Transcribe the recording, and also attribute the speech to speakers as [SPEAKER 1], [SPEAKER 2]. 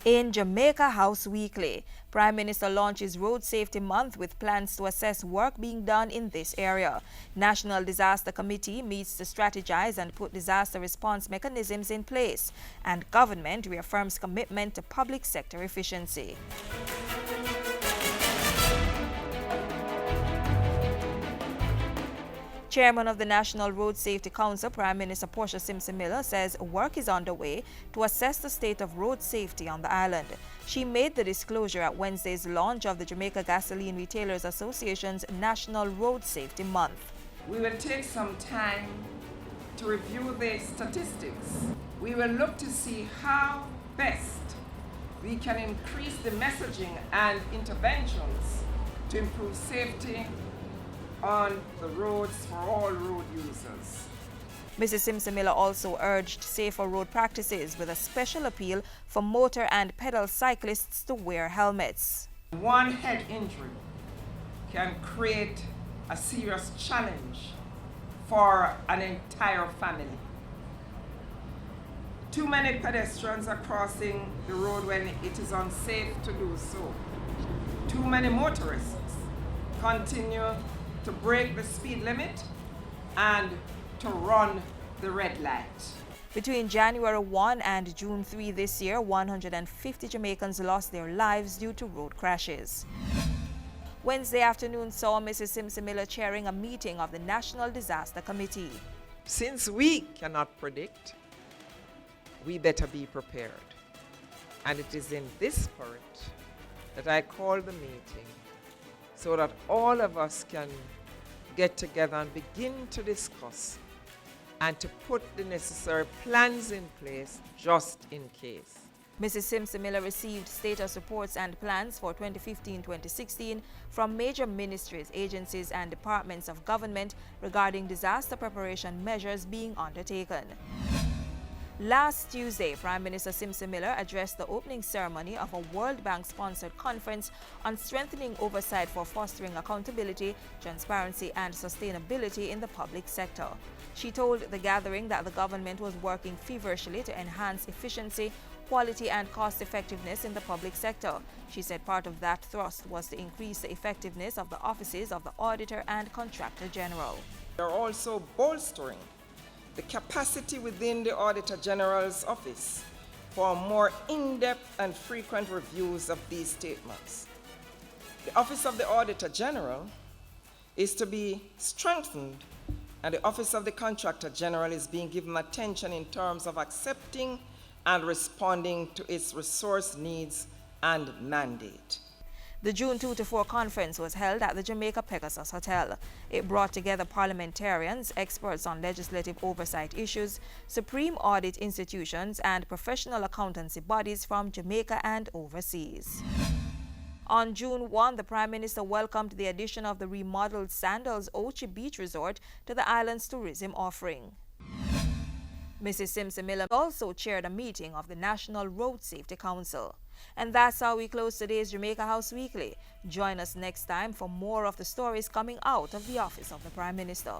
[SPEAKER 1] In Jamaica House Weekly, Prime Minister launches Road Safety Month with plans to assess work being done in this area. National Disaster Committee meets to strategize and put disaster response mechanisms in place. And government reaffirms commitment to public sector efficiency. Chairman of the National Road Safety Council, Prime Minister Portia Simpson-Miller, says work is underway to assess the state of road safety on the island. She made the disclosure at Wednesday's launch of the Jamaica Gasoline Retailers Association's National Road Safety Month.
[SPEAKER 2] We will take some time to review the statistics. We will look to see how best we can increase the messaging and interventions to improve safety on the roads for all road users.
[SPEAKER 1] Mrs. Simpson-Miller also urged safer road practices with a special appeal for motor and pedal cyclists to wear helmets.
[SPEAKER 2] One head injury can create a serious challenge for an entire family. Too many pedestrians are crossing the road when it is unsafe to do so. Too many motorists continue to break the speed limit and to run the red light.
[SPEAKER 1] Between January 1 and June 3 this year, 150 Jamaicans lost their lives due to road crashes. Wednesday afternoon saw Mrs. Simpson-Miller chairing a meeting of the National Disaster Committee.
[SPEAKER 3] Since we cannot predict, we better be prepared. And it is in this spirit that I call the meeting, so that all of us can get together and begin to discuss and to put the necessary plans in place just in case.
[SPEAKER 1] Mrs. Simpson-Miller received status reports and plans for 2015-2016 from major ministries, agencies and departments of government regarding disaster preparation measures being undertaken. Last Tuesday, Prime Minister Simpson-Miller addressed the opening ceremony of a World Bank-sponsored conference on strengthening oversight for fostering accountability, transparency and sustainability in the public sector. She told the gathering that the government was working feverishly to enhance efficiency, quality and cost-effectiveness in the public sector. She said part of that thrust was to increase the effectiveness of the offices of the Auditor and Contractor General.
[SPEAKER 2] They are also bolstering the capacity within the Auditor General's office for more in-depth and frequent reviews of these statements. The Office of the Auditor General is to be strengthened, and the Office of the Contractor General is being given attention in terms of accepting and responding to its resource needs and mandate.
[SPEAKER 1] The June 2 to 4 conference was held at the Jamaica Pegasus Hotel. It brought together parliamentarians, experts on legislative oversight issues, supreme audit institutions, and professional accountancy bodies from Jamaica and overseas. On June 1, the Prime Minister welcomed the addition of the remodeled Sandals Ochi Beach Resort to the island's tourism offering. Mrs. Simpson-Miller also chaired a meeting of the National Road Safety Council. And that's how we close today's Jamaica House Weekly. Join us next time for more of the stories coming out of the office of the Prime Minister.